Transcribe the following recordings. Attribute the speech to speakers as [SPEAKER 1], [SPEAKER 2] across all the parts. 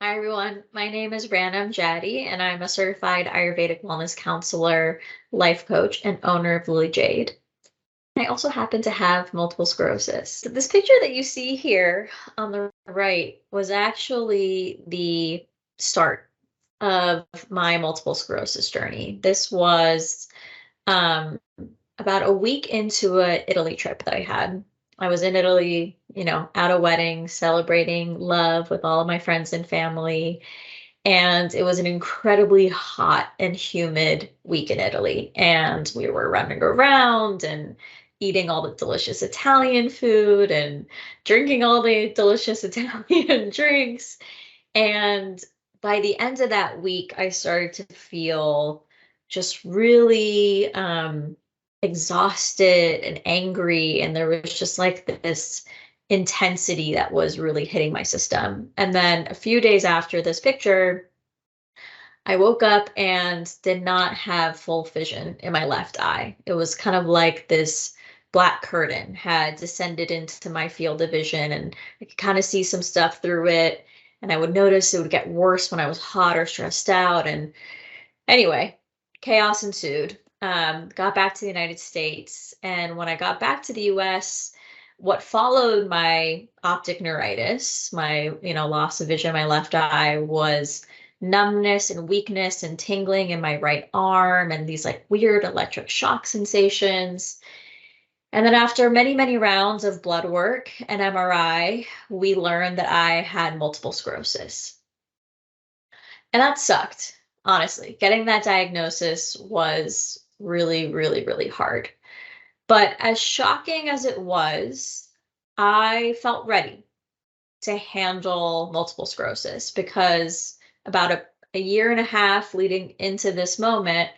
[SPEAKER 1] Hi, everyone. My name is Ranam Jaddy, and I'm a certified Ayurvedic wellness counselor, life coach, and owner of Lily Jade. I also happen to have multiple sclerosis. This picture that you see here on the right was actually the start of my multiple sclerosis journey. This was um, about a week into a Italy trip that I had. I was in Italy, at a wedding, celebrating love with all of my friends and family. And it was an incredibly hot and humid week in Italy. And we were running around and eating all the delicious Italian food and drinking all the delicious Italian drinks. And by the end of that week, I started to feel just really exhausted and angry. And there was just like this intensity that was really hitting my system. And then a few days after this picture, I woke up and did not have full vision in my left eye. It was kind of like this black curtain had descended into my field of vision, and I could kind of see some stuff through it. And I would notice it would get worse when I was hot or stressed out. And anyway, chaos ensued. Got back to the United States. And when I got back to the US, what followed my optic neuritis, my, loss of vision in my left eye, was numbness and weakness and tingling in my right arm and these like weird electric shock sensations. And then after many, many rounds of blood work and MRI, we learned that I had multiple sclerosis. And that sucked, honestly. Getting that diagnosis was really, really, really hard. But as shocking as it was, I felt ready to handle multiple sclerosis because about a year and a half leading into this moment,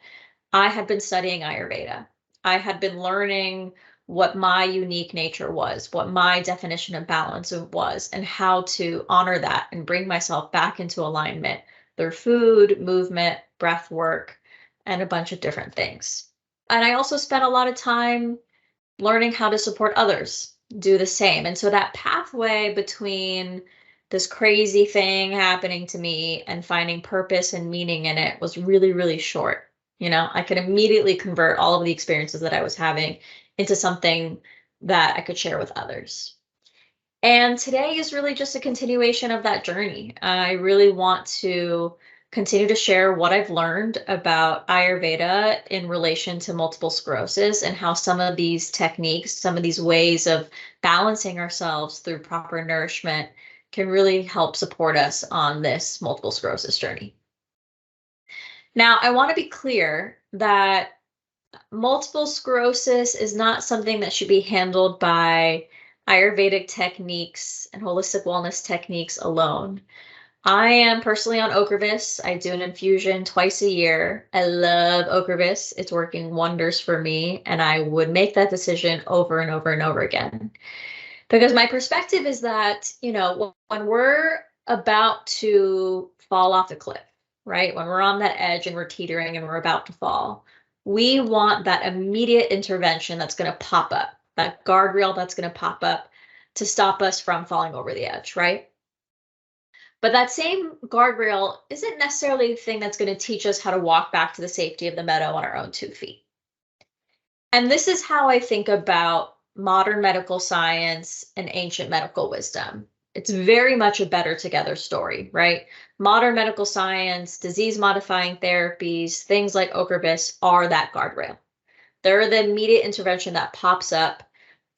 [SPEAKER 1] I had been studying Ayurveda. I had been learning what my unique nature was, what my definition of balance was, and how to honor that and bring myself back into alignment through food, movement, breath work, and a bunch of different things. And I also spent a lot of time learning how to support others do the same. And so that pathway between this crazy thing happening to me and finding purpose and meaning in it was really, really short. I could immediately convert all of the experiences that I was having into something that I could share with others. And today is really just a continuation of that journey. I really want to continue to share what I've learned about Ayurveda in relation to multiple sclerosis and how some of these techniques, some of these ways of balancing ourselves through proper nourishment can really help support us on this multiple sclerosis journey. Now, I want to be clear that multiple sclerosis is not something that should be handled by Ayurvedic techniques and holistic wellness techniques alone. I am personally on Ocrevus. I do an infusion twice a year. I love Ocrevus. It's working wonders for me, and I would make that decision over and over and over again. Because my perspective is that, when we're about to fall off the cliff, right? When we're on that edge and we're teetering and we're about to fall, we want that immediate intervention that's going to pop up, that guardrail that's going to pop up to stop us from falling over the edge, right? But that same guardrail isn't necessarily the thing that's going to teach us how to walk back to the safety of the meadow on our own 2 feet. And this is how I think about modern medical science and ancient medical wisdom. It's very much a better together story, right? Modern medical science, disease modifying therapies, things like Ocrevus are that guardrail. They're the immediate intervention that pops up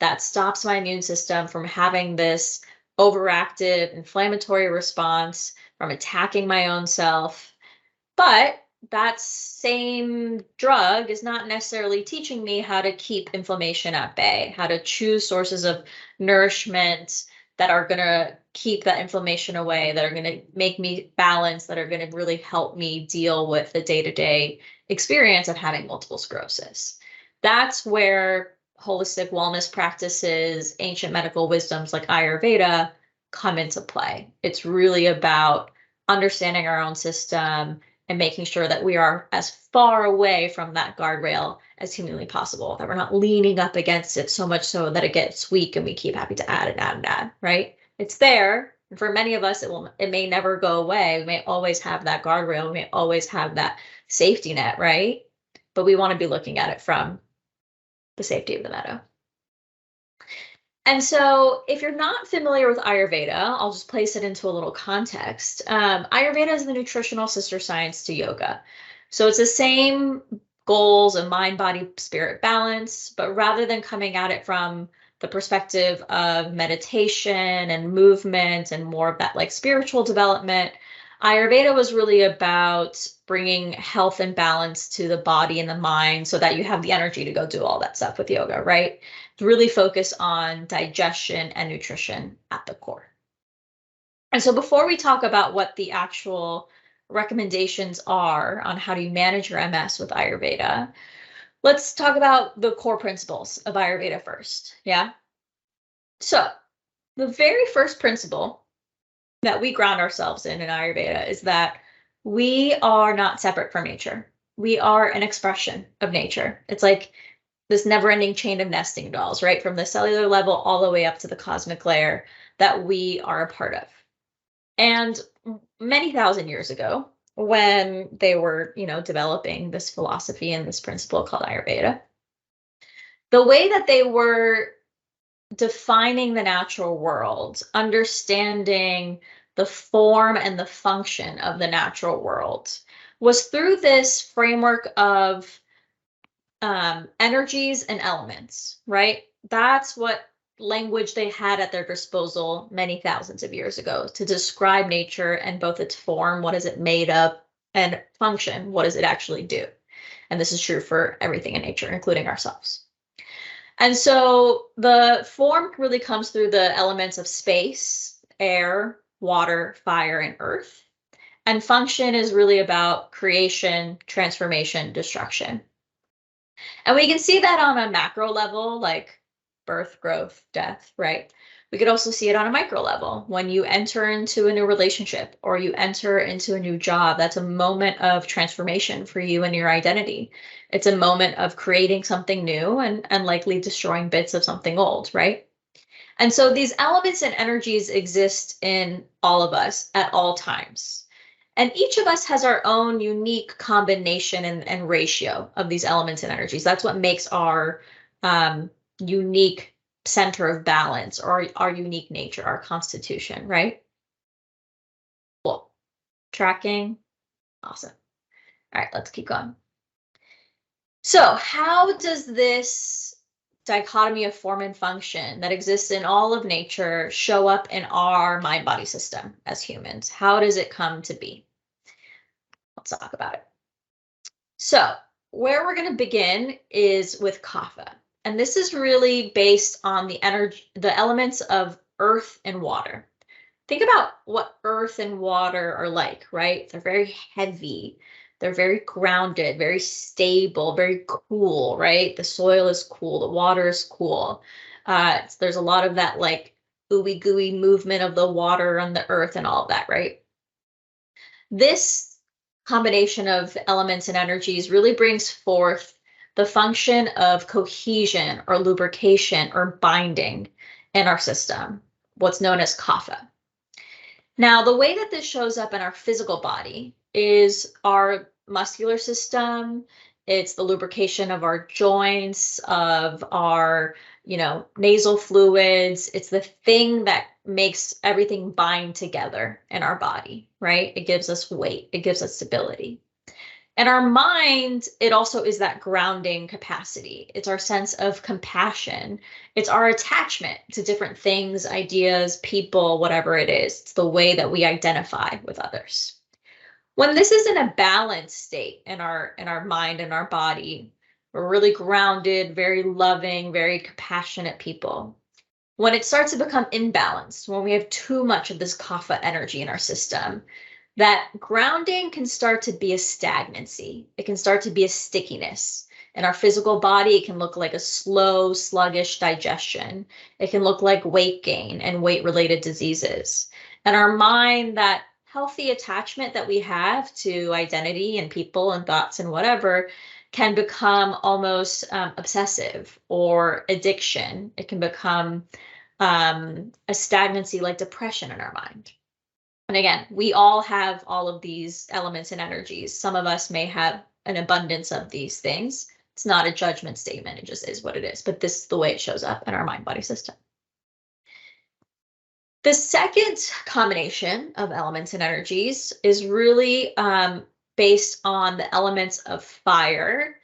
[SPEAKER 1] that stops my immune system from having this overactive inflammatory response, from attacking my own self. But that same drug is not necessarily teaching me how to keep inflammation at bay, how to choose sources of nourishment that are going to keep that inflammation away, that are going to make me balance, that are going to really help me deal with the day-to-day experience of having multiple sclerosis. That's where holistic wellness practices, ancient medical wisdoms like Ayurveda come into play. It's really about understanding our own system and making sure that we are as far away from that guardrail as humanly possible, that we're not leaning up against it so much so that it gets weak and we keep having to add and add and add, right? It's there, And for many of us, it may never go away. We may always have that guardrail. We may always have that safety net, right? But we want to be looking at it from the safety of the meadow. And so if you're not familiar with Ayurveda, I'll just place it into a little context. Ayurveda is the nutritional sister science to yoga. So it's the same goals of mind, body, spirit balance, but rather than coming at it from the perspective of meditation and movement and more of that like spiritual development, Ayurveda was really about bringing health and balance to the body and the mind so that you have the energy to go do all that stuff with yoga, right? To really focus on digestion and nutrition at the core. And so before we talk about what the actual recommendations are on how to manage your MS with Ayurveda, let's talk about the core principles of Ayurveda first. Yeah. So the very first principle that we ground ourselves in Ayurveda is that we are not separate from nature. We are an expression of nature. It's like this never-ending chain of nesting dolls, right? From the cellular level all the way up to the cosmic layer that we are a part of. And many thousand years ago, when they were, developing this philosophy and this principle called Ayurveda, the way that they were defining the natural world, understanding the form and the function of the natural world, was through this framework of energies and elements, right? That's what language they had at their disposal many thousands of years ago to describe nature and both its form, what is it made of, and function, what does it actually do? And this is true for everything in nature, including ourselves. And so the form really comes through the elements of space, air, water, fire, and earth. And function is really about creation, transformation, destruction. And we can see that on a macro level, like birth, growth, death, right? We could also see it on a micro level. When you enter into a new relationship or you enter into a new job, that's a moment of transformation for you and your identity. It's a moment of creating something new and likely destroying bits of something old, right? And so these elements and energies exist in all of us at all times. And each of us has our own unique combination and ratio of these elements and energies. That's what makes our unique center of balance or our unique nature, our constitution, right? Cool. Tracking. Awesome. All right, let's keep going. So how does this dichotomy of form and function that exists in all of nature show up in our mind-body system as humans? How does it come to be? Let's talk about it. So where we're going to begin is with kapha. And this is really based on the elements of earth and water. Think about what earth and water are like, right? They're very heavy. They're very grounded, very stable, very cool, right? The soil is cool. The water is cool. There's a lot of that like ooey gooey movement of the water on the earth and all of that, right? This combination of elements and energies really brings forth the function of cohesion or lubrication or binding in our system, what's known as kapha. Now, the way that this shows up in our physical body is our muscular system. It's the lubrication of our joints, of our, nasal fluids. It's the thing that makes everything bind together in our body, right? It gives us weight. It gives us stability. And our mind, it also is that grounding capacity. It's our sense of compassion. It's our attachment to different things, ideas, people, whatever it is. It's the way that we identify with others. When this is in a balanced state in our mind and our body, we're really grounded, very loving, very compassionate people. When it starts to become imbalanced, when we have too much of this kapha energy in our system, that grounding can start to be a stagnancy. It can start to be a stickiness. In our physical body, it can look like a slow, sluggish digestion. It can look like weight gain and weight-related diseases. And our mind, that healthy attachment that we have to identity and people and thoughts and whatever, can become almost obsessive or addiction. It can become a stagnancy like depression in our mind. And again, we all have all of these elements and energies. Some of us may have an abundance of these things. It's not a judgment statement. It just is what it is. But this is the way it shows up in our mind-body system. The second combination of elements and energies is really based on the elements of fire.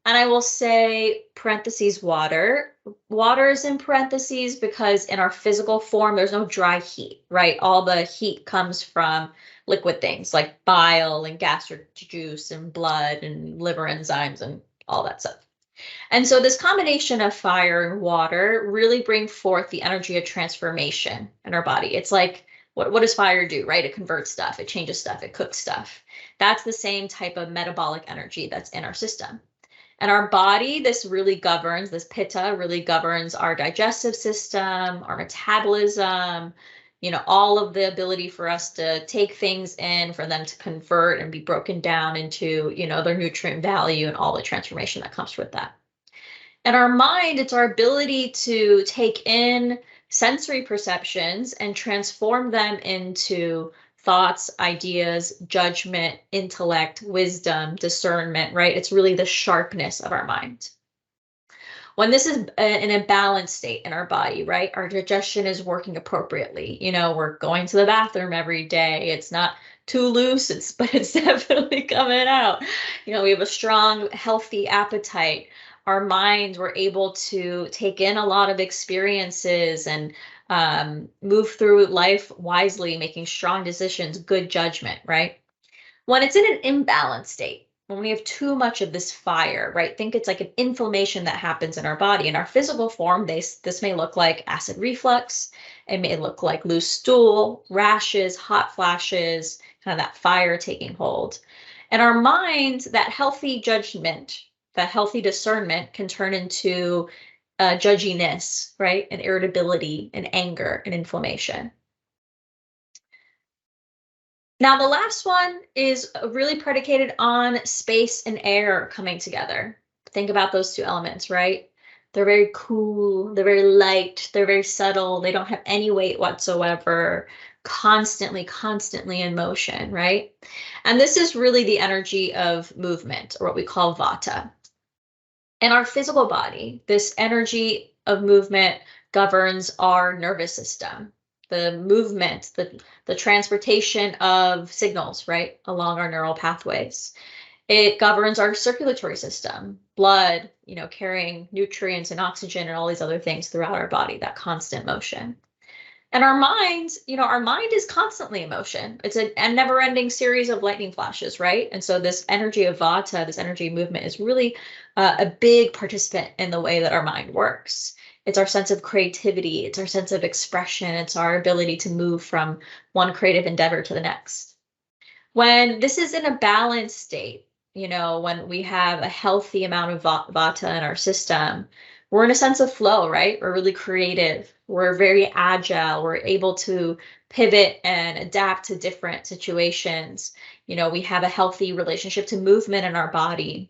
[SPEAKER 1] And I will say parentheses water. Water is in parentheses because in our physical form, there's no dry heat, right? All the heat comes from liquid things like bile and gastric juice and blood and liver enzymes and all that stuff. And so this combination of fire and water really bring forth the energy of transformation in our body. It's like, what does fire do, right? It converts stuff, it changes stuff, it cooks stuff. That's the same type of metabolic energy that's in our system. And our body, this pitta really governs our digestive system, our metabolism, all of the ability for us to take things in, for them to convert and be broken down into, their nutrient value and all the transformation that comes with that. And our mind, it's our ability to take in sensory perceptions and transform them into thoughts, ideas, judgment, intellect, wisdom, discernment, right? It's really the sharpness of our mind. When this is in a balanced state in our body, right? Our digestion is working appropriately. We're going to the bathroom every day. It's not too loose, but it's definitely coming out. We have a strong, healthy appetite. Our minds were able to take in a lot of experiences and move through life wisely, making strong decisions, good judgment, right? When it's in an imbalanced state, when we have too much of this fire, right? Think it's like an inflammation that happens in our body. In our physical form, this may look like acid reflux. It may look like loose stool, rashes, hot flashes, kind of that fire taking hold. And our mind, that healthy judgment, that healthy discernment can turn into judginess, right? And irritability and anger and inflammation. Now, the last one is really predicated on space and air coming together. Think about those two elements, right? They're very cool, they're very light, they're very subtle, they don't have any weight whatsoever, constantly in motion, right? And this is really the energy of movement, or what we call vata. In our physical body, this energy of movement governs our nervous system, the movement, the transportation of signals, right, along our neural pathways. It governs our circulatory system, blood, carrying nutrients and oxygen and all these other things throughout our body, that constant motion. And our mind, our mind is constantly in motion. It's a never-ending series of lightning flashes, right? And so this energy of vata, this energy of movement is really a big participant in the way that our mind works. It's our sense of creativity. It's our sense of expression. It's our ability to move from one creative endeavor to the next. When this is in a balanced state, when we have a healthy amount of vata in our system, we're in a sense of flow, right? We're really creative. We're very agile. We're able to pivot and adapt to different situations. We have a healthy relationship to movement in our body.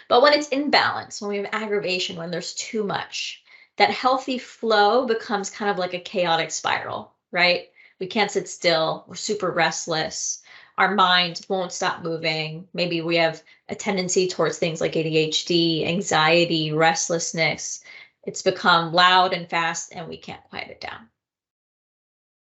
[SPEAKER 1] But when it's in balance, when we have aggravation, when there's too much, that healthy flow becomes kind of like a chaotic spiral, right? We can't sit still. We're super restless. Our mind won't stop moving. Maybe we have a tendency towards things like ADHD, anxiety, restlessness. It's become loud and fast, and we can't quiet it down.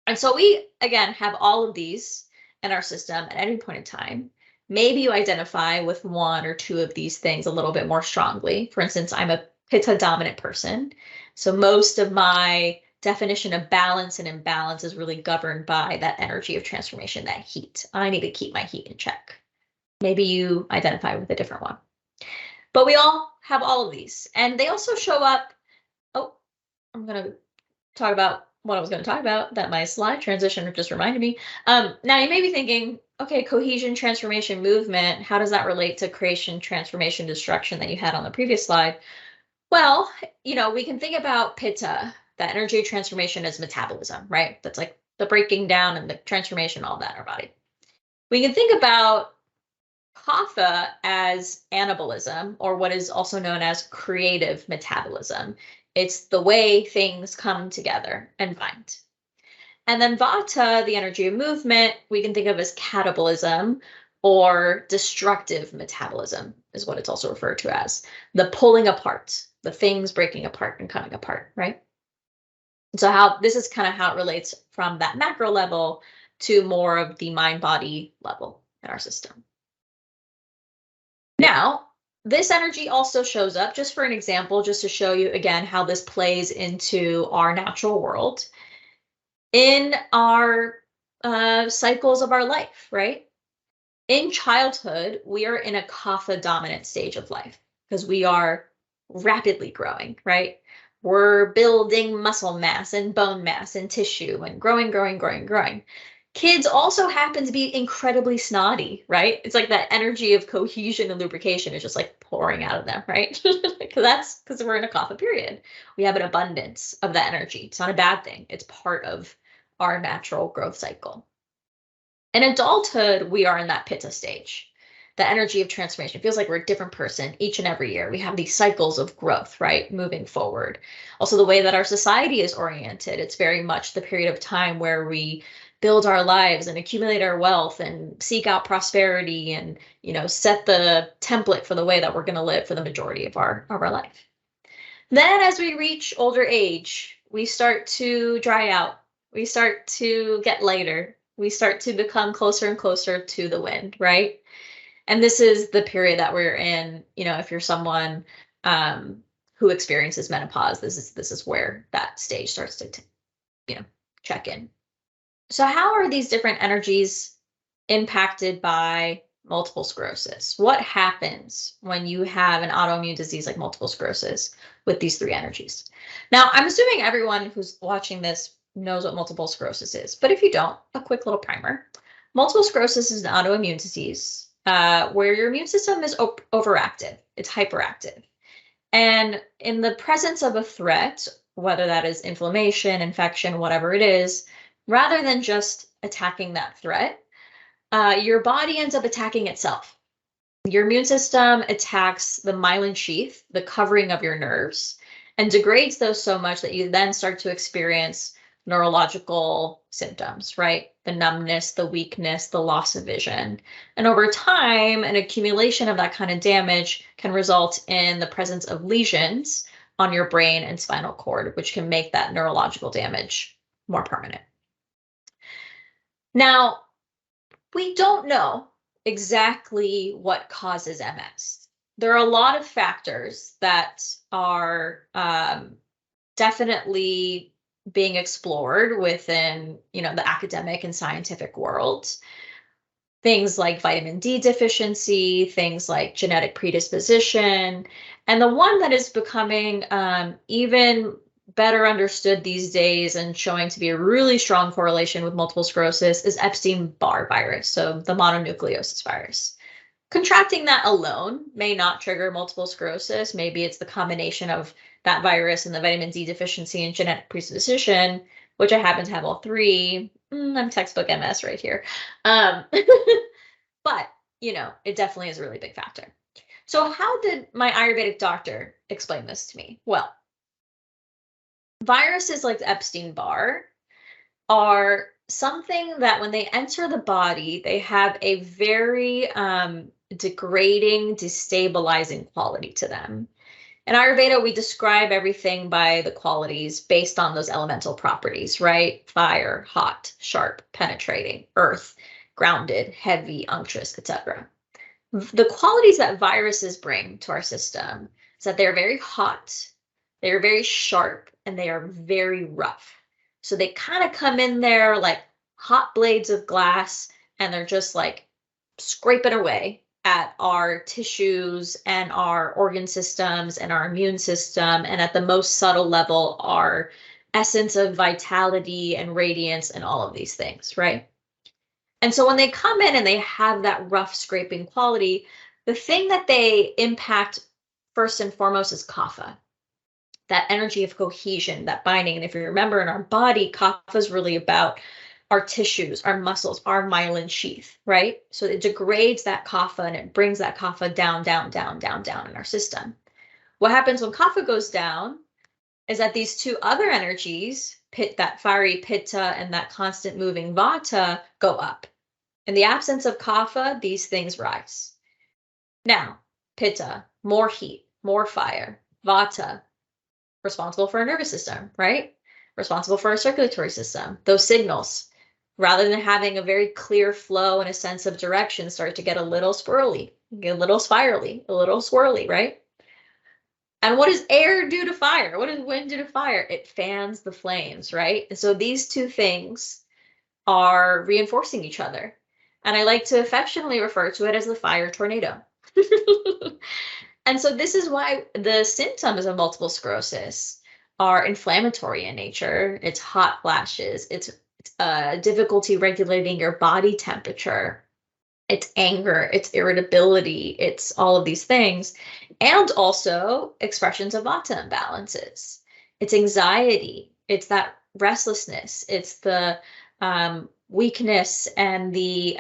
[SPEAKER 1] And so we, again, have all of these in our system at any point in time. Maybe you identify with one or two of these things a little bit more strongly. For instance, I'm a pitta dominant person. So most of my definition of balance and imbalance is really governed by that energy of transformation, that heat. I need to keep my heat in check. Maybe you identify with a different one. But we all have all of these. And they also show up. Oh, I'm going to talk about what I was going to talk about, that my slide transition just reminded me. Now you may be thinking, okay, cohesion, transformation, movement, how does that relate to creation, transformation, destruction that you had on the previous slide? Well, we can think about pitta, that energy of transformation, as metabolism, right? That's like the breaking down and the transformation, all that in our body. We can think about kapha as anabolism, or what is also known as creative metabolism. It's the way things come together and bind. And then vata, the energy of movement, we can think of as catabolism or destructive metabolism, is what it's also referred to as. The pulling apart, the things breaking apart and coming apart, right? So this is kind of how it relates from that macro level to more of the mind-body level in our system. Now, this energy also shows up, just for an example, just to show you again how this plays into our natural world in our cycles of our life, right? In childhood, we are in a kapha dominant stage of life because we are rapidly growing, right? We're building muscle mass and bone mass and tissue and growing, growing, growing, growing. Kids also happen to be incredibly snotty, right? It's like that energy of cohesion and lubrication is just like pouring out of them, right? Because we're in a kapha period. We have an abundance of that energy. It's not a bad thing. It's part of our natural growth cycle. In adulthood, we are in that pitta stage. The energy of transformation. It feels like we're a different person each and every year. We have these cycles of growth, right? Moving forward. Also, the way that our society is oriented, it's very much the period of time where we build our lives and accumulate our wealth and seek out prosperity and, set the template for the way that we're going to live for the majority of our life. Then as we reach older age, we start to dry out. We start to get lighter. We start to become closer and closer to the wind, right? And this is the period that we're in, if you're someone who experiences menopause, this is where that stage starts to, check in. So how are these different energies impacted by multiple sclerosis? What happens when you have an autoimmune disease like multiple sclerosis with these three energies? Now, I'm assuming everyone who's watching this knows what multiple sclerosis is, but if you don't, a quick little primer. Multiple sclerosis is an autoimmune disease where your immune system is overactive. It's hyperactive. And in the presence of a threat, whether that is inflammation, infection, whatever it is, rather than just attacking that threat, your body ends up attacking itself. Your immune system attacks the myelin sheath, the covering of your nerves, and degrades those so much that you then start to experience neurological symptoms, right? The numbness, the weakness, the loss of vision. And over time, an accumulation of that kind of damage can result in the presence of lesions on your brain and spinal cord, which can make that neurological damage more permanent. Now, we don't know exactly what causes MS. There are a lot of factors that are definitely being explored within, the academic and scientific world. Things like vitamin D deficiency, things like genetic predisposition, and the one that is becoming even better understood these days and showing to be a really strong correlation with multiple sclerosis is Epstein-Barr virus, so the mononucleosis virus. Contracting that alone may not trigger multiple sclerosis. Maybe it's the combination of that virus and the vitamin D deficiency and genetic predisposition, which I happen to have all three. I'm textbook MS right here. But, it definitely is a really big factor. So how did my Ayurvedic doctor explain this to me? Well, viruses like Epstein-Barr are something that when they enter the body, they have a very degrading, destabilizing quality to them. In Ayurveda, we describe everything by the qualities based on those elemental properties, right? Fire, hot, sharp, penetrating, earth, grounded, heavy, unctuous, etc. The qualities that viruses bring to our system is that they're very hot, they are very sharp, and they are very rough. So they kind of come in there like hot blades of glass, and they're just like scraping away at our tissues and our organ systems and our immune system, and at the most subtle level, our essence of vitality and radiance and all of these things, right? And so when they come in and they have that rough scraping quality, the thing that they impact first and foremost is kapha, that energy of cohesion, that binding. And if you remember, in our body, kapha is really about our tissues, our muscles, our myelin sheath, right? So it degrades that kapha and it brings that kapha down, down, down, down, down in our system. What happens when kapha goes down? is that these two other energies, that fiery pitta and that constant moving vata, go up. In the absence of kapha, these things rise. Now, pitta, more heat, more fire. Vata, responsible for our nervous system, right? Responsible for our circulatory system. Those signals, rather than having a very clear flow and a sense of direction, start to get a little swirly, get a little spirally, a little swirly, right? And what does air do to fire? What does wind do to fire? It fans the flames, right? And so these two things are reinforcing each other. And I like to affectionately refer to it as the fire tornado. And so this is why the symptoms of multiple sclerosis are inflammatory in nature. It's hot flashes, it's difficulty regulating your body temperature, it's anger, it's irritability, it's all of these things, and also expressions of vata imbalances. It's anxiety, it's that restlessness, it's the weakness and the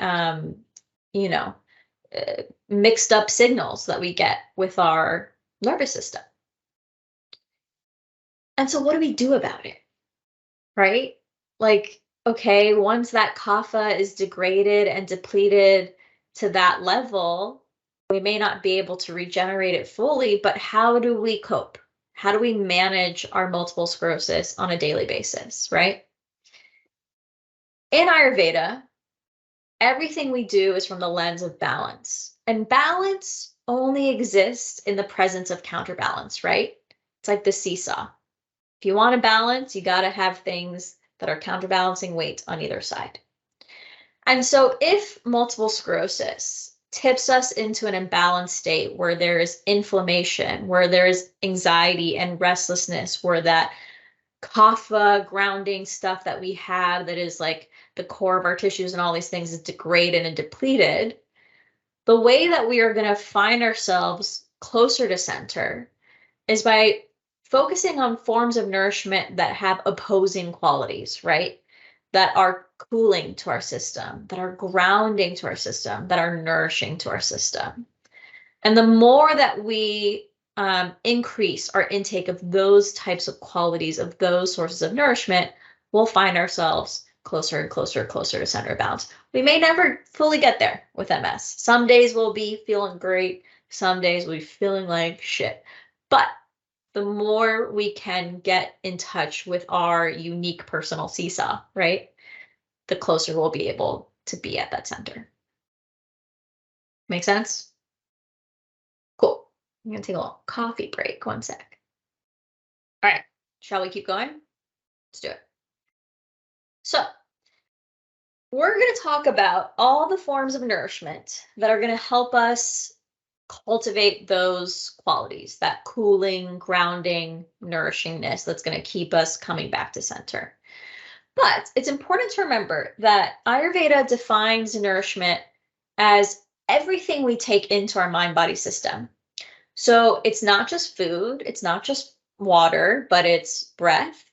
[SPEAKER 1] mixed up signals that we get with our nervous system. And so what do we do about it? Right? Like, okay, once that kapha is degraded and depleted to that level, we may not be able to regenerate it fully, but how do we cope? How do we manage our multiple sclerosis on a daily basis, right? In Ayurveda, everything we do is from the lens of balance. And balance only exists in the presence of counterbalance, right? It's like the seesaw. If you want to balance, you got to have things that are counterbalancing weight on either side. And so if multiple sclerosis tips us into an imbalanced state where there is inflammation, where there is anxiety and restlessness, where that kapha grounding stuff that we have that is like the core of our tissues and all these things is degraded and depleted, the way that we are going to find ourselves closer to center is by focusing on forms of nourishment that have opposing qualities, right? That are cooling to our system, that are grounding to our system, that are nourishing to our system. And the more that we increase our intake of those types of qualities, of those sources of nourishment, we'll find ourselves closer and closer and closer to center of balance. We may never fully get there with MS. Some days we'll be feeling great. Some days we'll be feeling like shit. But the more we can get in touch with our unique personal seesaw, right, the closer we'll be able to be at that center. Make sense? Cool. I'm going to take a little coffee break. 1 sec. All right. Shall we keep going? Let's do it. So we're going to talk about all the forms of nourishment that are going to help us cultivate those qualities, that cooling, grounding, nourishingness that's going to keep us coming back to center. But it's important to remember that Ayurveda defines nourishment as everything we take into our mind-body system. So it's not just food, it's not just water, but it's breath.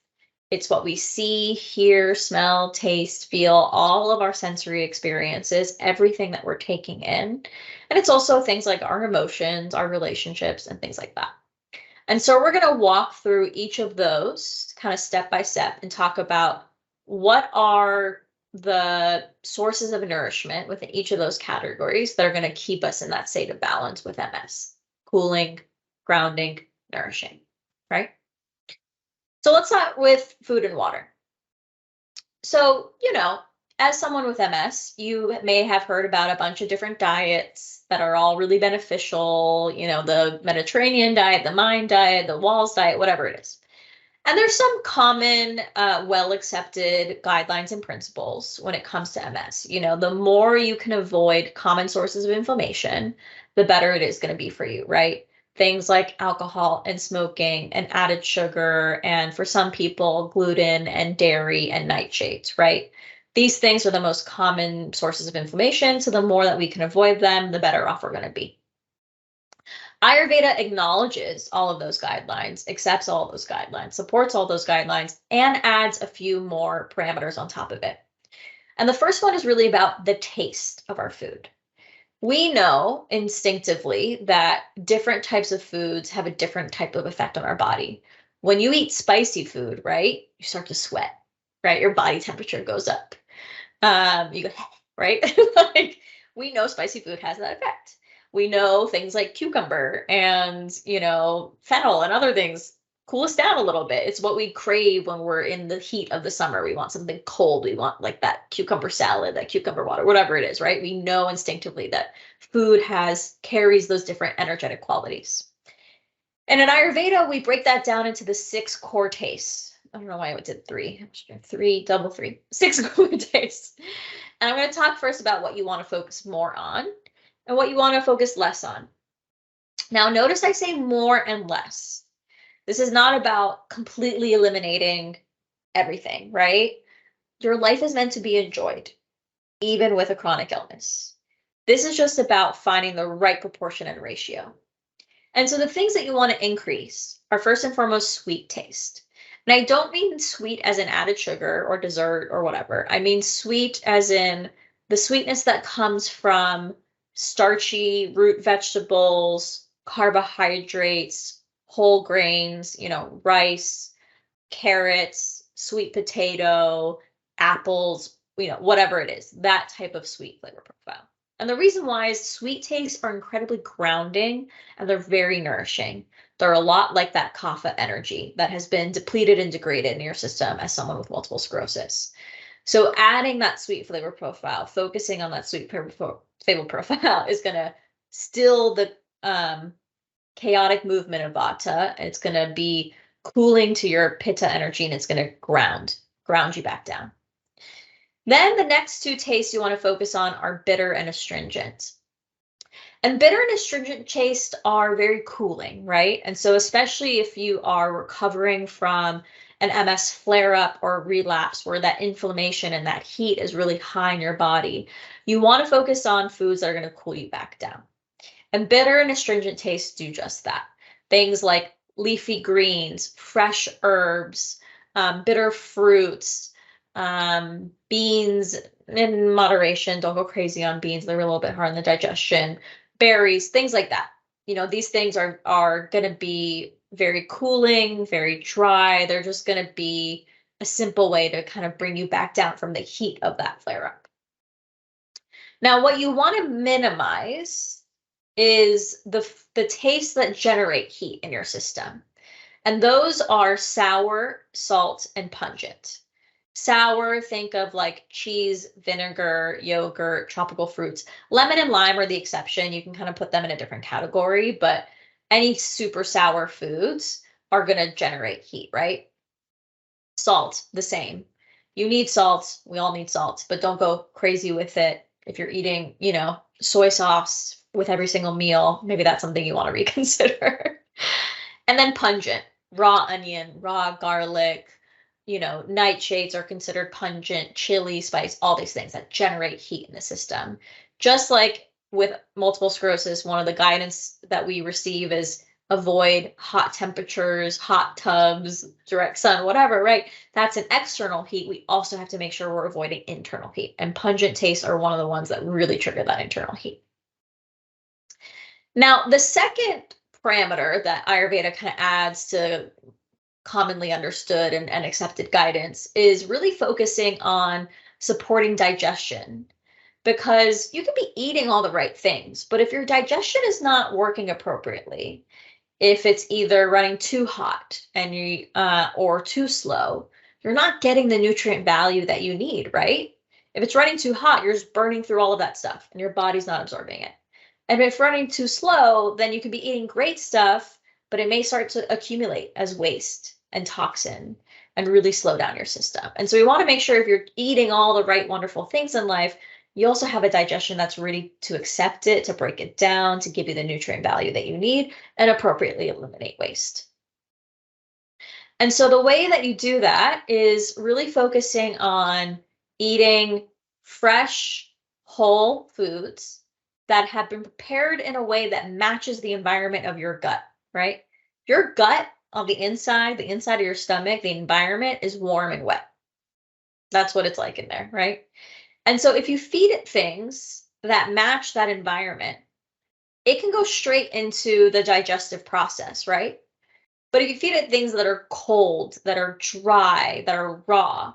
[SPEAKER 1] It's what we see, hear, smell, taste, feel, all of our sensory experiences, everything that we're taking in. And it's also things like our emotions, our relationships, and things like that. And so we're going to walk through each of those kind of step by step and talk about what are the sources of nourishment within each of those categories that are going to keep us in that state of balance with MS. Cooling, grounding, nourishing, right? So let's start with food and water. So, as someone with MS, you may have heard about a bunch of different diets that are all really beneficial, the Mediterranean diet, the Mind diet, the Walls diet, whatever it is. And there's some common, well-accepted guidelines and principles when it comes to MS. The more you can avoid common sources of inflammation, the better it is going to be for you, right? Things like alcohol and smoking and added sugar, and for some people, gluten and dairy and nightshades, right? These things are the most common sources of inflammation. So the more that we can avoid them, the better off we're going to be. Ayurveda acknowledges all of those guidelines, accepts all of those guidelines, supports all those guidelines, and adds a few more parameters on top of it. And the first one is really about the taste of our food. We know instinctively that different types of foods have a different type of effect on our body. When you eat spicy food, right, you start to sweat, right? Your body temperature goes up. You go, right? Like, we know spicy food has that effect. We know things like cucumber and, fennel and other things cool us down a little bit. It's what we crave when we're in the heat of the summer. We want something cold. We want like that cucumber salad, that cucumber water, whatever it is, right? We know instinctively that food carries those different energetic qualities. And in Ayurveda, we break that down into the 6 core tastes. I don't know why I did 3. 3, double 3, 6 core tastes. And I'm going to talk first about what you want to focus more on and what you want to focus less on. Now, notice I say more and less. This is not about completely eliminating everything, right? Your life is meant to be enjoyed, even with a chronic illness. This is just about finding the right proportion and ratio. And so the things that you want to increase are first and foremost sweet taste. And I don't mean sweet as in added sugar or dessert or whatever. I mean sweet as in the sweetness that comes from starchy root vegetables, carbohydrates, whole grains, rice, carrots, sweet potato, apples, whatever it is, that type of sweet flavor profile. And the reason why is sweet tastes are incredibly grounding and they're very nourishing. They're a lot like that kapha energy that has been depleted and degraded in your system as someone with multiple sclerosis. So adding that sweet flavor profile, focusing on that sweet flavor profile is going to still the chaotic movement of vata. It's going to be cooling to your pitta energy, and it's going to ground you back down. Then the next 2 tastes you want to focus on are bitter and astringent. And bitter and astringent tastes are very cooling, right? And so especially if you are recovering from an MS flare-up or relapse where that inflammation and that heat is really high in your body, you want to focus on foods that are going to cool you back down. And bitter and astringent tastes do just that. Things like leafy greens, fresh herbs, bitter fruits, beans in moderation. Don't go crazy on beans. They're a little bit hard on the digestion. Berries, things like that. These things are going to be very cooling, very dry. They're just going to be a simple way to kind of bring you back down from the heat of that flare up. Now, what you want to minimize is the tastes that generate heat in your system. And those are sour, salt, and pungent. Sour, think of like cheese, vinegar, yogurt, tropical fruits. Lemon and lime are the exception. You can kind of put them in a different category, but any super sour foods are going to generate heat, right? Salt, the same. You need salt. We all need salt, but don't go crazy with it. If you're eating, soy sauce with every single meal, maybe that's something you want to reconsider. And then pungent, raw onion, raw garlic, nightshades are considered pungent, chili, spice, all these things that generate heat in the system. Just like with multiple sclerosis, one of the guidance that we receive is avoid hot temperatures, hot tubs, direct sun, whatever, right? That's an external heat. We also have to make sure we're avoiding internal heat. And pungent tastes are one of the ones that really trigger that internal heat. Now, the second parameter that Ayurveda kind of adds to commonly understood and accepted guidance is really focusing on supporting digestion, because you can be eating all the right things, but if your digestion is not working appropriately, if it's either running too hot and or too slow, you're not getting the nutrient value that you need, right? If it's running too hot, you're just burning through all of that stuff and your body's not absorbing it. And if running too slow, then you could be eating great stuff, but it may start to accumulate as waste and toxin and really slow down your system. And so we want to make sure if you're eating all the right, wonderful things in life, you also have a digestion that's ready to accept it, to break it down, to give you the nutrient value that you need, and appropriately eliminate waste. And so the way that you do that is really focusing on eating fresh, whole foods that have been prepared in a way that matches the environment of your gut, right? Your gut on the inside of your stomach, the environment is warm and wet. That's what it's like in there, right? And so if you feed it things that match that environment, it can go straight into the digestive process, right? But if you feed it things that are cold, that are dry, that are raw,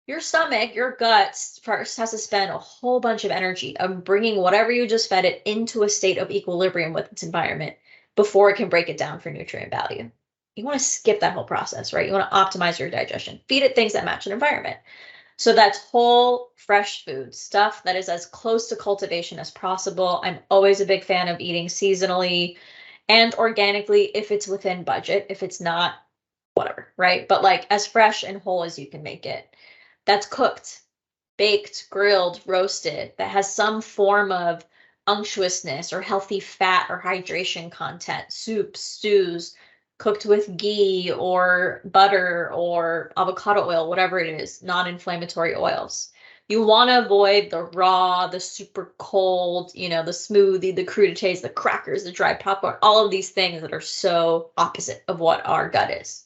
[SPEAKER 1] your stomach, your guts first has to spend a whole bunch of energy of bringing whatever you just fed it into a state of equilibrium with its environment before it can break it down for nutrient value. You want to skip that whole process, right? You want to optimize your digestion. Feed it things that match an environment. So that's whole, fresh food, stuff that is as close to cultivation as possible. I'm always a big fan of eating seasonally and organically if it's within budget. If it's not, whatever, right? But like as fresh and whole as you can make it. That's cooked, baked, grilled, roasted, that has some form of unctuousness or healthy fat or hydration content, soups, stews, cooked with ghee or butter or avocado oil, whatever it is, non-inflammatory oils. You want to avoid the raw, the super cold, the smoothie, the crudités, the crackers, the dry popcorn, all of these things that are so opposite of what our gut is.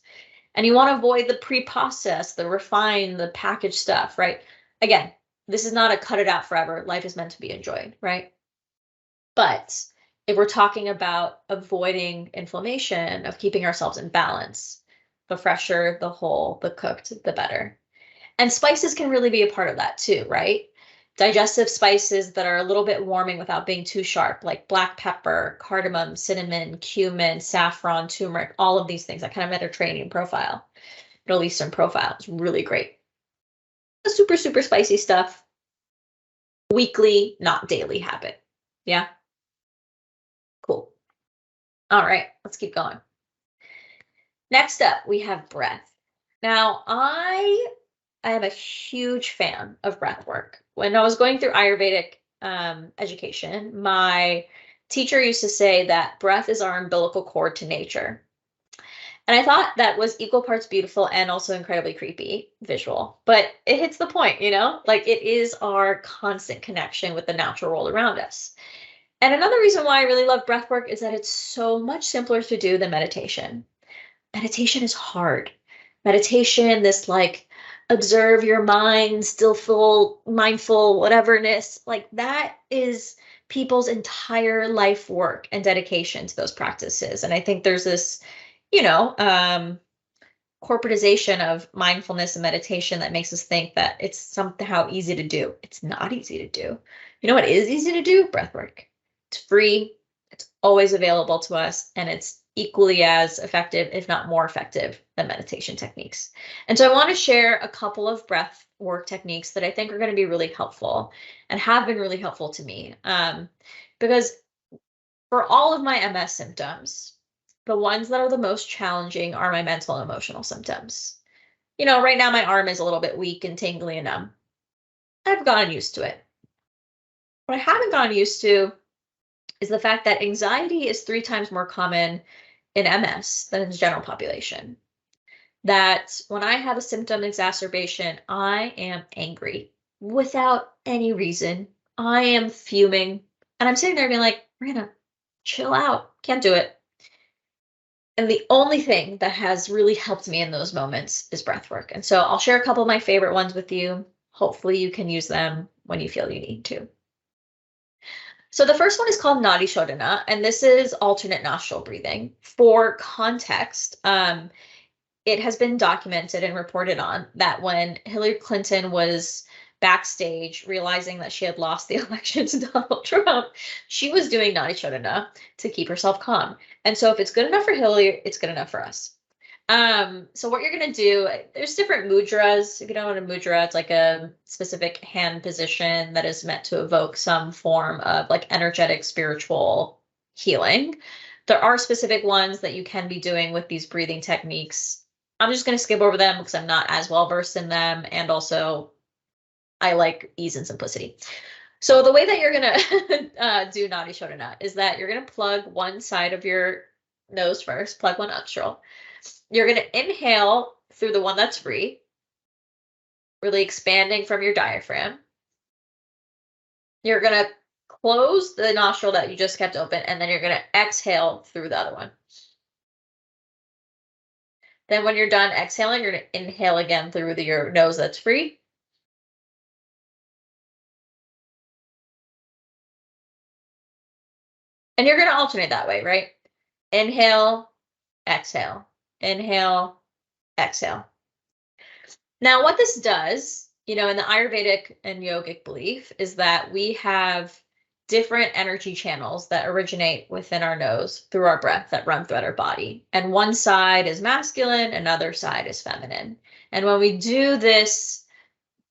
[SPEAKER 1] And you want to avoid the pre-processed, the refined, the packaged stuff, right? Again, this is not a cut it out forever. Life is meant to be enjoyed, right? But if we're talking about avoiding inflammation, of keeping ourselves in balance, the fresher, the whole, the cooked, the better. And spices can really be a part of that too, right? Digestive spices that are a little bit warming without being too sharp, like black pepper, cardamom, cinnamon, cumin, saffron, turmeric, all of these things, that kind of Mediterranean profile, Middle Eastern profile is really great. The super, super spicy stuff, weekly, not daily habit. Yeah. Cool. All right, let's keep going. Next up, we have breath. Now, I am a huge fan of breath work. When I was going through Ayurvedic education, my teacher used to say that breath is our umbilical cord to nature. And I thought that was equal parts beautiful and also incredibly creepy visual. But it hits the point, like it is our constant connection with the natural world around us. And another reason why I really love breath work is that it's so much simpler to do than meditation. Meditation is hard. Meditation, this like observe your mind, stillful, mindful, whateverness, like that is people's entire life work and dedication to those practices. And I think there's this, corporatization of mindfulness and meditation that makes us think that it's somehow easy to do. It's not easy to do. You know what is easy to do? Breath work. It's free. It's always available to us, and it's equally as effective, if not more effective, than meditation techniques. And so I want to share a couple of breath work techniques that I think are going to be really helpful and have been really helpful to me. Because for all of my MS symptoms, the ones that are the most challenging are my mental and emotional symptoms. Right now my arm is a little bit weak and tingly and numb. I've gotten used to it. What I haven't gotten used to is the fact that anxiety is 3 times more common in MS than in the general population. That when I have a symptom exacerbation, I am angry without any reason. I am fuming. And I'm sitting there being like, Miranda, chill out. Can't do it. And the only thing that has really helped me in those moments is breath work. And so I'll share a couple of my favorite ones with you. Hopefully you can use them when you feel you need to. So the first one is called Nadi Shodhana, and this is alternate nostril breathing. For context, it has been documented and reported on that when Hillary Clinton was backstage realizing that she had lost the election to Donald Trump, she was doing Nadi Shodhana to keep herself calm. And so if it's good enough for Hillary, it's good enough for us. So what you're going to do, there's different mudras. If you don't know what a mudra, it's like a specific hand position that is meant to evoke some form of like energetic spiritual healing. There are specific ones that you can be doing with these breathing techniques. I'm just going to skip over them because I'm not as well versed in them. And also I like ease and simplicity. So the way that you're going to do Nadi Shodhana is that you're going to plug one side of your nose first, plug one nostril. You're going to inhale through the one that's free, really expanding from your diaphragm. You're going to close the nostril that you just kept open, and then you're going to exhale through the other one. Then when you're done exhaling, you're going to inhale again through your nose that's free. And you're going to alternate that way, right? Inhale, exhale, Inhale, exhale. Now, what this does, in the Ayurvedic and yogic belief is that we have different energy channels that originate within our nose through our breath that run throughout our body. And one side is masculine, another side is feminine. And when we do this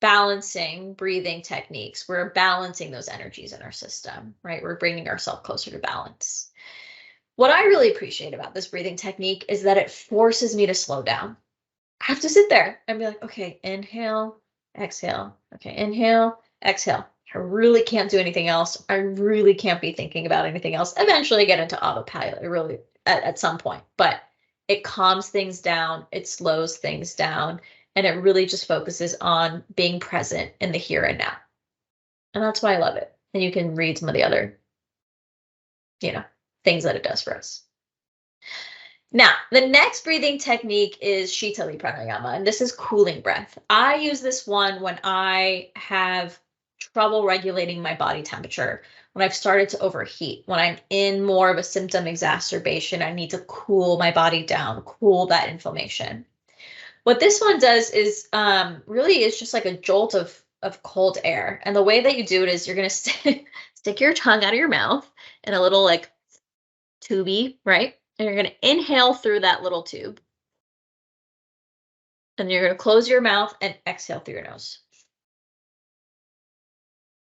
[SPEAKER 1] balancing breathing techniques, we're balancing those energies in our system, right? We're bringing ourselves closer to balance. What I really appreciate about this breathing technique is that it forces me to slow down. I have to sit there and be like, okay, inhale, exhale. Okay, inhale, exhale. I really can't do anything else. I really can't be thinking about anything else. Eventually I get into autopilot, really at some point, but it calms things down, it slows things down, and it really just focuses on being present in the here and now. And that's why I love it. And you can read some of the other, things that it does for us. Now, the next breathing technique is Shitali Pranayama, and this is cooling breath. I use this one when I have trouble regulating my body temperature, when I've started to overheat, when I'm in more of a symptom exacerbation, I need to cool my body down, cool that inflammation. What this one does is really is just like a jolt of cold air. And the way that you do it is you're going to stick your tongue out of your mouth in a little like tubey, right? And you're going to inhale through that little tube. And you're going to close your mouth and exhale through your nose.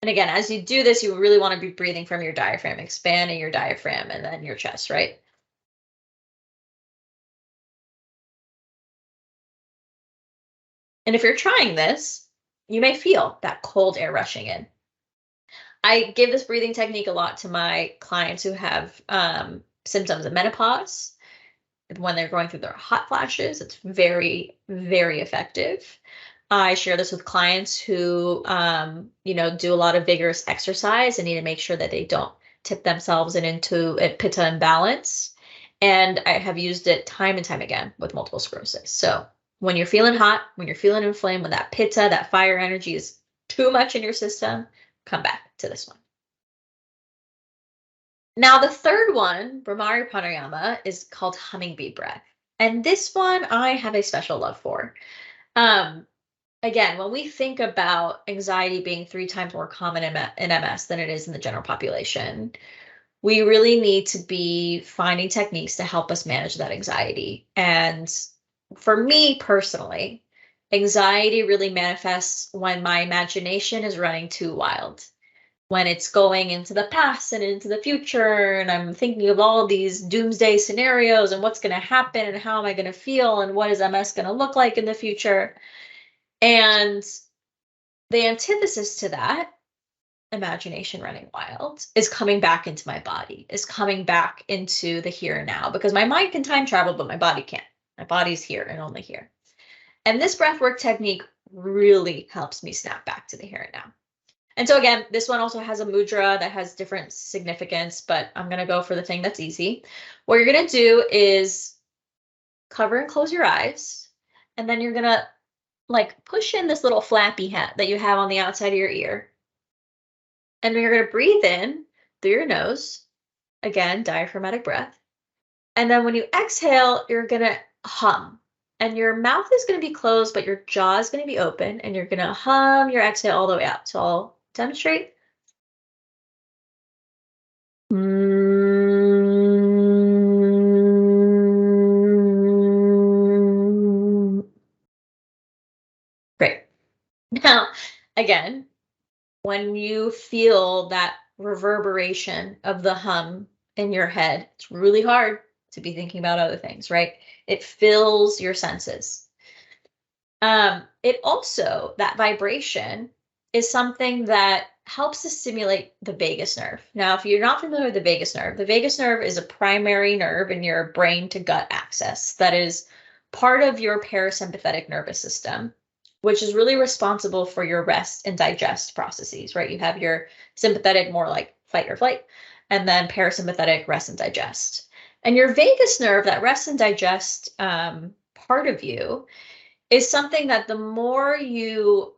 [SPEAKER 1] And again, as you do this, you really want to be breathing from your diaphragm, expanding your diaphragm and then your chest, right? And if you're trying this, you may feel that cold air rushing in. I give this breathing technique a lot to my clients who have symptoms of menopause. When they're going through their hot flashes, it's very, very effective. I share this with clients who, do a lot of vigorous exercise and need to make sure that they don't tip themselves into a pitta imbalance. And I have used it time and time again with multiple sclerosis. So when you're feeling hot, when you're feeling inflamed, when that pitta, that fire energy is too much in your system, come back to this one. Now, the third one, Brahmari Pranayama, is called hummingbee breath. And this one I have a special love for. Again, when we think about anxiety being 3 times more common in MS than it is in the general population, we really need to be finding techniques to help us manage that anxiety. And for me personally, anxiety really manifests when my imagination is running too wild, when it's going into the past and into the future, and I'm thinking of all these doomsday scenarios and what's going to happen and how am I going to feel and what is MS going to look like in the future. And the antithesis to that, imagination running wild, is coming back into my body, is coming back into the here and now, because my mind can time travel, but my body can't. My body's here and only here. And this breathwork technique really helps me snap back to the here and now. And so again, this one also has a mudra that has different significance, but I'm going to go for the thing that's easy. What you're going to do is cover and close your eyes, and then you're going to push in this little flappy hat that you have on the outside of your ear. And you're going to breathe in through your nose, again, diaphragmatic breath. And then when you exhale, you're going to hum. And your mouth is going to be closed, but your jaw is going to be open, and you're going to hum your exhale all the way out. So I'll demonstrate. Great. Now, again, when you feel that reverberation of the hum in your head, it's really hard to be thinking about other things, right? It fills your senses. It also, that vibration is something that helps to stimulate the vagus nerve. Now, if you're not familiar with the vagus nerve is a primary nerve in your brain to gut axis that is part of your parasympathetic nervous system, which is really responsible for your rest and digest processes, right? You have your sympathetic, more like fight or flight, and then parasympathetic, rest and digest. And your vagus nerve, that rest and digest part of you, is something that the more you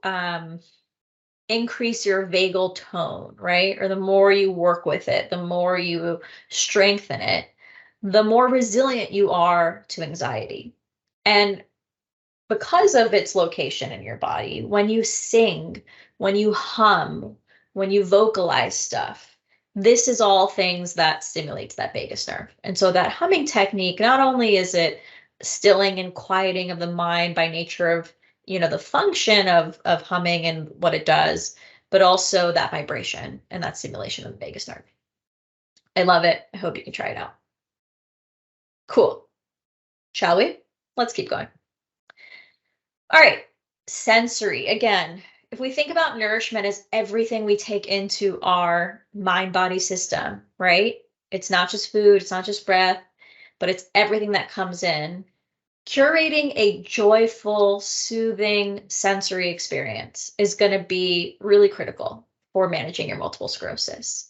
[SPEAKER 1] increase your vagal tone, right? Or the more you work with it, the more you strengthen it, the more resilient you are to anxiety. And because of its location in your body, when you sing, when you hum, when you vocalize stuff, this is all things that stimulates that vagus nerve. And so that humming technique, not only is it stilling and quieting of the mind by nature of, the function of humming and what it does, but also that vibration and that stimulation of the vagus nerve. I love it. I hope you can try it out. Cool. Shall we? Let's keep going. All right, sensory. Again, if we think about nourishment as everything we take into our mind-body system, right? It's not just food, it's not just breath, but it's everything that comes in. Curating a joyful, soothing sensory experience is going to be really critical for managing your multiple sclerosis.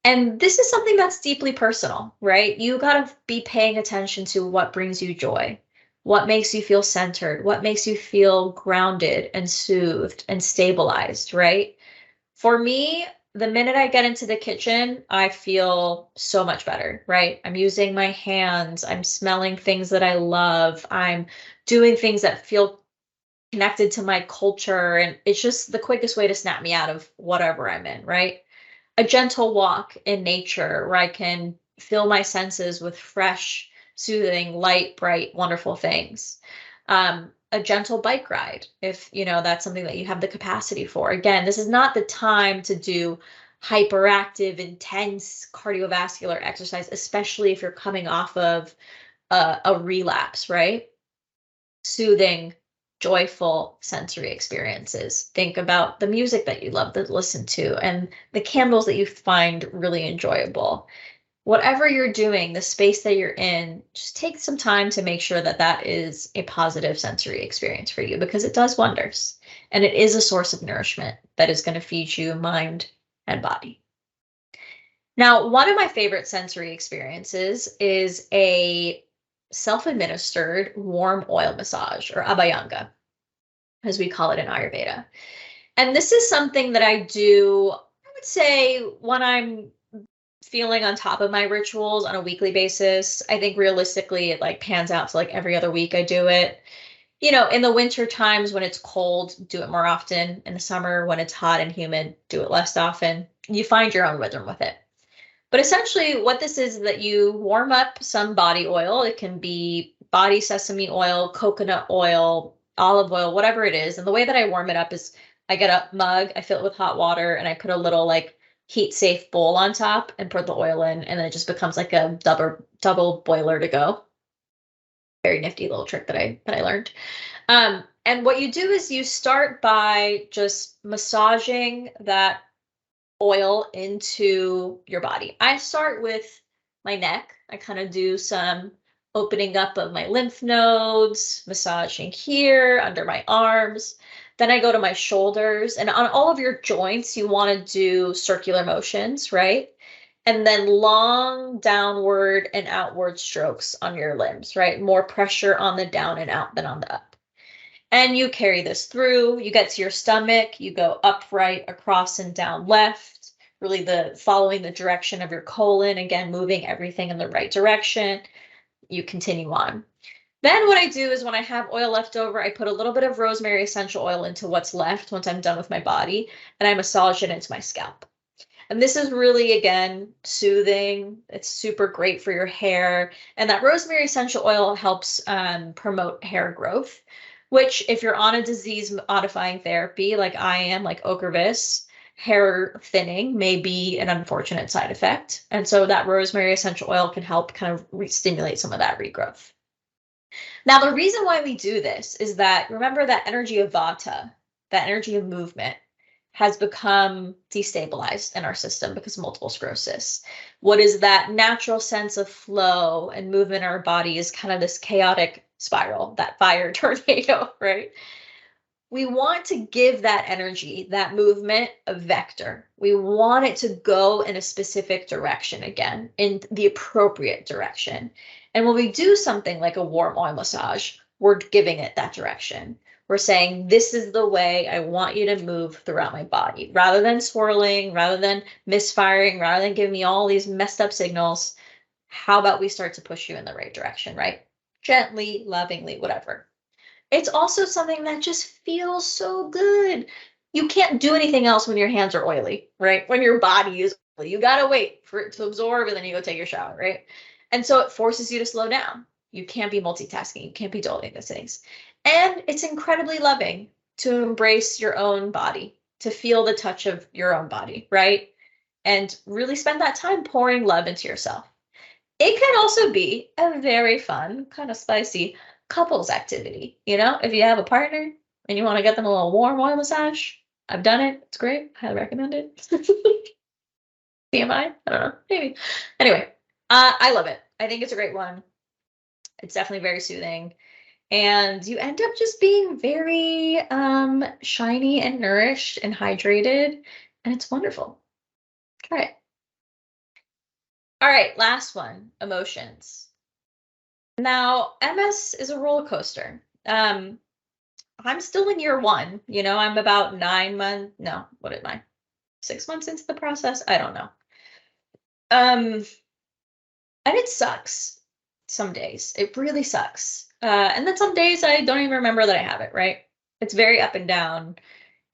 [SPEAKER 1] And this is something that's deeply personal, right? You got to be paying attention to what brings you joy, what makes you feel centered, what makes you feel grounded and soothed and stabilized, right? For me, the minute I get into the kitchen, I feel so much better, right? I'm using my hands, I'm smelling things that I love, I'm doing things that feel connected to my culture, and it's just the quickest way to snap me out of whatever I'm in, right? A gentle walk in nature where I can fill my senses with fresh, soothing, light, bright, wonderful things. A gentle bike ride, if that's something that you have the capacity for. Again, this is not the time to do hyperactive, intense cardiovascular exercise, especially if you're coming off of a relapse, right? Soothing, joyful sensory experiences. Think about the music that you love to listen to and the candles that you find really enjoyable. Whatever you're doing, the space that you're in, just take some time to make sure that that is a positive sensory experience for you, because it does wonders. And it is a source of nourishment that is going to feed you mind and body. Now, one of my favorite sensory experiences is a self-administered warm oil massage, or abhyanga, as we call it in Ayurveda. And this is something that I do, I would say, when I'm feeling on top of my rituals on a weekly basis. I think realistically it like pans out to like every other week I do it. In the winter times when it's cold, do it more often. In the summer when it's hot and humid, do it less often. You find your own rhythm with it. But essentially what this is that you warm up some body oil. It can be body sesame oil, coconut oil, olive oil, whatever it is. And the way that I warm it up is I get a mug, I fill it with hot water, and I put a little like heat safe bowl on top and pour the oil in, and then it just becomes like a double boiler to go. Very nifty little trick that I learned. And what you do is you start by just massaging that oil into your body. I start with my neck. I kind of do some opening up of my lymph nodes, massaging here under my arms. Then I go to my shoulders, and on all of your joints, you want to do circular motions, right? And then long downward and outward strokes on your limbs, right? More pressure on the down and out than on the up. And you carry this through, you get to your stomach, you go upright, across and down left, really following the direction of your colon, again, moving everything in the right direction. You continue on. Then what I do is when I have oil left over, I put a little bit of rosemary essential oil into what's left once I'm done with my body, and I massage it into my scalp. And this is really, again, soothing. It's super great for your hair. And that rosemary essential oil helps promote hair growth, which if you're on a disease modifying therapy like I am, like Ocrevus, hair thinning may be an unfortunate side effect. And so that rosemary essential oil can help kind of stimulate some of that regrowth. Now, the reason why we do this is that, remember, that energy of vata, that energy of movement, has become destabilized in our system because of multiple sclerosis. What is that natural sense of flow and movement in our body is kind of this chaotic spiral, that fire tornado, right? We want to give that energy, that movement, a vector. We want it to go in a specific direction again, in the appropriate direction. And when we do something like a warm oil massage, we're giving it that direction. We're saying, this is the way I want you to move throughout my body. Rather than swirling, rather than misfiring, rather than giving me all these messed up signals, how about we start to push you in the right direction, right? gently, lovingly, whatever. It's also something that just feels so good. You can't do anything else when your hands are oily, right? When your body is oily, you gotta wait for it to absorb and then you go take your shower, right? And so it forces you to slow down. You can't be multitasking. You can't be doing those things. And it's incredibly loving to embrace your own body, to feel the touch of your own body, right? And really spend that time pouring love into yourself. It can also be a very fun, kind of spicy couples activity. If you have a partner and you want to get them a little warm oil massage, I've done it. It's great. Highly recommend it. TMI? I don't know. Maybe. Anyway, I love it. I think it's a great one. It's definitely very soothing. And you end up just being very shiny and nourished and hydrated. And it's wonderful. Try it. All right, last one, emotions. Now, MS is a roller coaster. I'm still in year one. I'm about 9 months. No, what am I? 6 months into the process? I don't know. And it sucks some days. It really sucks. And then some days I don't even remember that I have it, right? It's very up and down.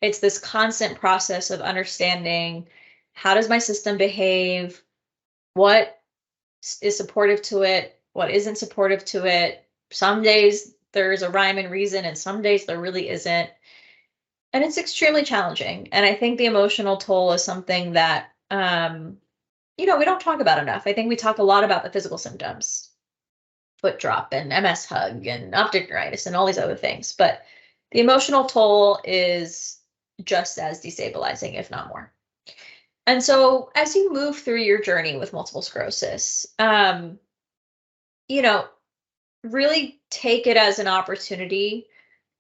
[SPEAKER 1] It's this constant process of understanding, how does my system behave? What is supportive to it? What isn't supportive to it? Some days there's a rhyme and reason, and some days there really isn't. And it's extremely challenging. And I think the emotional toll is something that, we don't talk about enough. I think we talk a lot about the physical symptoms, foot drop and MS hug and optic neuritis and all these other things. But the emotional toll is just as destabilizing, if not more. And so as you move through your journey with multiple sclerosis, really take it as an opportunity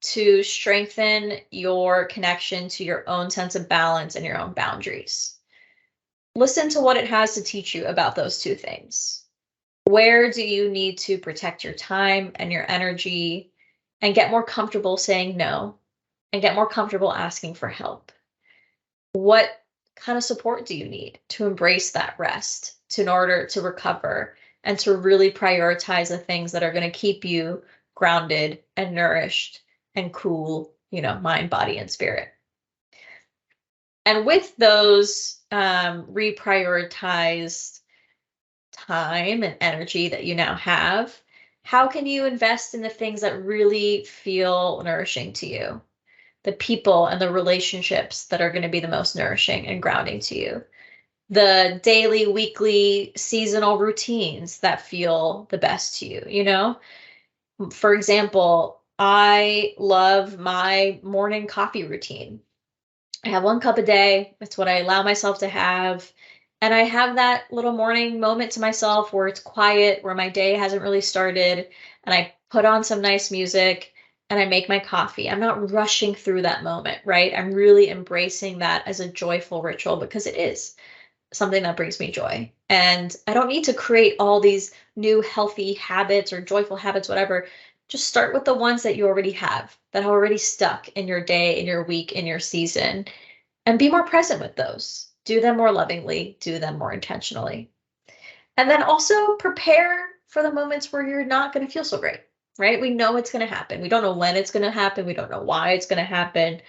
[SPEAKER 1] to strengthen your connection to your own sense of balance and your own boundaries. Listen to what it has to teach you about those two things. Where do you need to protect your time and your energy and get more comfortable saying no and get more comfortable asking for help? What kind of support do you need to embrace that rest in order to recover and to really prioritize the things that are going to keep you grounded and nourished and cool, mind, body, and spirit? And with those reprioritized time and energy that you now have, how can you invest in the things that really feel nourishing to you? The people and the relationships that are going to be the most nourishing and grounding to you. The daily, weekly, seasonal routines that feel the best to you. For example, I love my morning coffee routine. I have 1 cup a day. It's what I allow myself to have. And I have that little morning moment to myself where it's quiet, where my day hasn't really started, and I put on some nice music and I make my coffee. I'm not rushing through that moment, right? I'm really embracing that as a joyful ritual because it is something that brings me joy. And I don't need to create all these new healthy habits or joyful habits, whatever. Just start with the ones that you already have, that are already stuck in your day, in your week, in your season, and be more present with those. Do them more lovingly, do them more intentionally. And then also prepare for the moments where you're not going to feel so great, right? We know it's going to happen. We don't know when it's going to happen. We don't know why it's going to happen.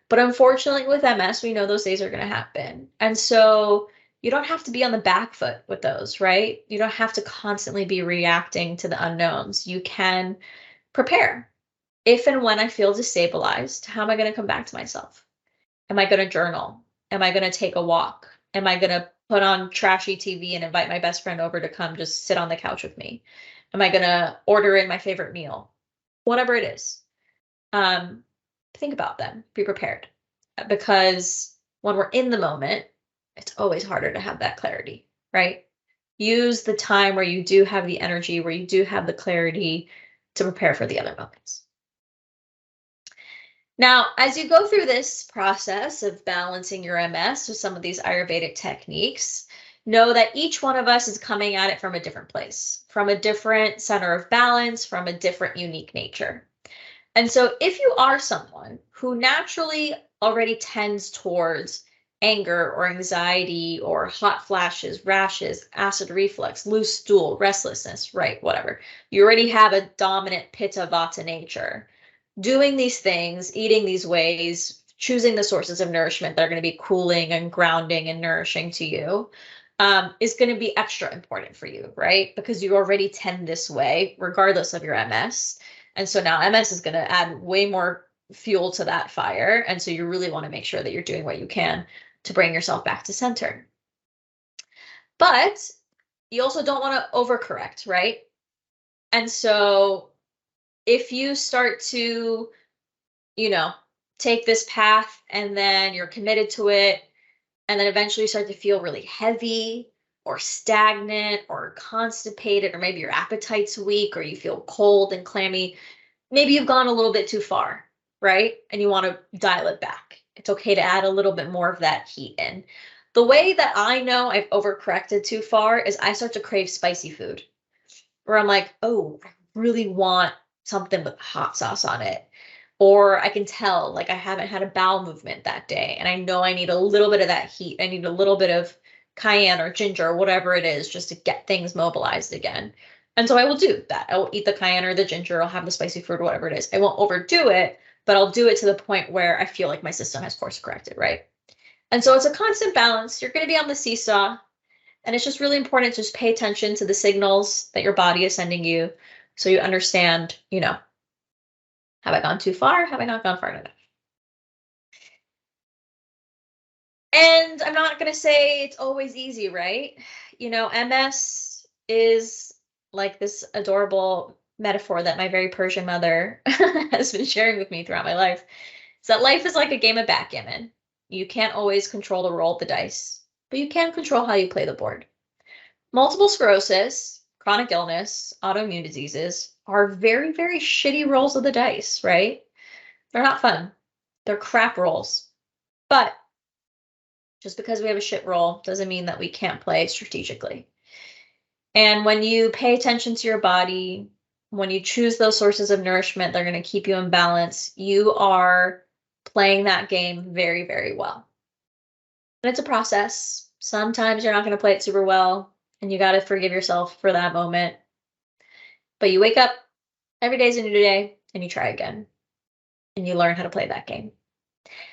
[SPEAKER 1] But unfortunately with MS, we know those days are going to happen. And so you don't have to be on the back foot with those, right? You don't have to constantly be reacting to the unknowns. You can prepare. If and when I feel destabilized, how am I going to come back to myself? Am I going to journal? Am I going to take a walk? Am I going to put on trashy TV and invite my best friend over to come just sit on the couch with me? Am I going to order in my favorite meal? Whatever it is. Think about them. Be prepared. Because when we're in the moment, it's always harder to have that clarity, right? Use the time where you do have the energy, where you do have the clarity to prepare for the other moments. Now, as you go through this process of balancing your MS with some of these Ayurvedic techniques, know that each one of us is coming at it from a different place, from a different center of balance, from a different unique nature. And so if you are someone who naturally already tends towards anger or anxiety or hot flashes, rashes, acid reflux, loose stool, restlessness, right? Whatever. You already have a dominant pitta vata nature. Doing these things, eating these ways, choosing the sources of nourishment that are going to be cooling and grounding and nourishing to you is going to be extra important for you, right? Because you already tend this way, regardless of your MS. And so now MS is going to add way more fuel to that fire. And so you really want to make sure that you're doing what you can to bring yourself back to center. But you also don't want to overcorrect, right? And so if you start to, take this path and then you're committed to it, and then eventually you start to feel really heavy or stagnant or constipated, or maybe your appetite's weak or you feel cold and clammy, maybe you've gone a little bit too far, right? And you want to dial it back. It's okay to add a little bit more of that heat in. The way that I know I've overcorrected too far is I start to crave spicy food, where I'm like, oh, I really want something with hot sauce on it. Or I can tell, like, I haven't had a bowel movement that day, and I know I need a little bit of that heat. I need a little bit of cayenne or ginger or whatever it is just to get things mobilized again. And so I will do that. I will eat the cayenne or the ginger. I'll have the spicy food or whatever it is. I won't overdo it, but I'll do it to the point where I feel like my system has course corrected, right? And so it's a constant balance. You're going to be on the seesaw. And it's just really important to just pay attention to the signals that your body is sending you so you understand, have I gone too far? Have I not gone far enough? And I'm not going to say it's always easy, right? MS is like this adorable metaphor that my very Persian mother has been sharing with me throughout my life. It's that life is like a game of backgammon. You can't always control the roll of the dice, but you can control how you play the board. Multiple sclerosis, chronic illness, autoimmune diseases are very, very shitty rolls of the dice, right? They're not fun. They're crap rolls. But just because we have a shit roll doesn't mean that we can't play strategically. And when you pay attention to your body, when you choose those sources of nourishment, they're going to keep you in balance. You are playing that game very, very well. And it's a process. Sometimes you're not going to play it super well, and you got to forgive yourself for that moment. But you wake up, every day is a new day, and you try again, and you learn how to play that game.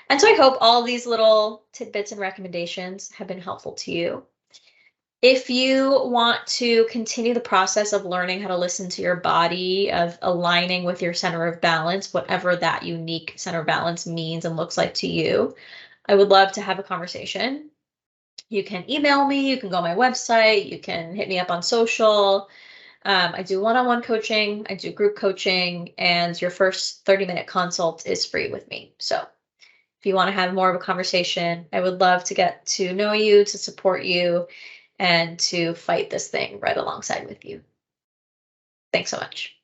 [SPEAKER 1] And so I hope all these little tidbits and recommendations have been helpful to you. If you want to continue the process of learning how to listen to your body, of aligning with your center of balance, whatever that unique center of balance means and looks like to you, I would love to have a conversation. You can email me, you can go on my website, you can hit me up on social. I do one-on-one coaching, I do group coaching, and your first 30-minute consult is free with me. So if you want to have more of a conversation, I would love to get to know you, to support you, and to fight this thing right alongside with you. Thanks so much.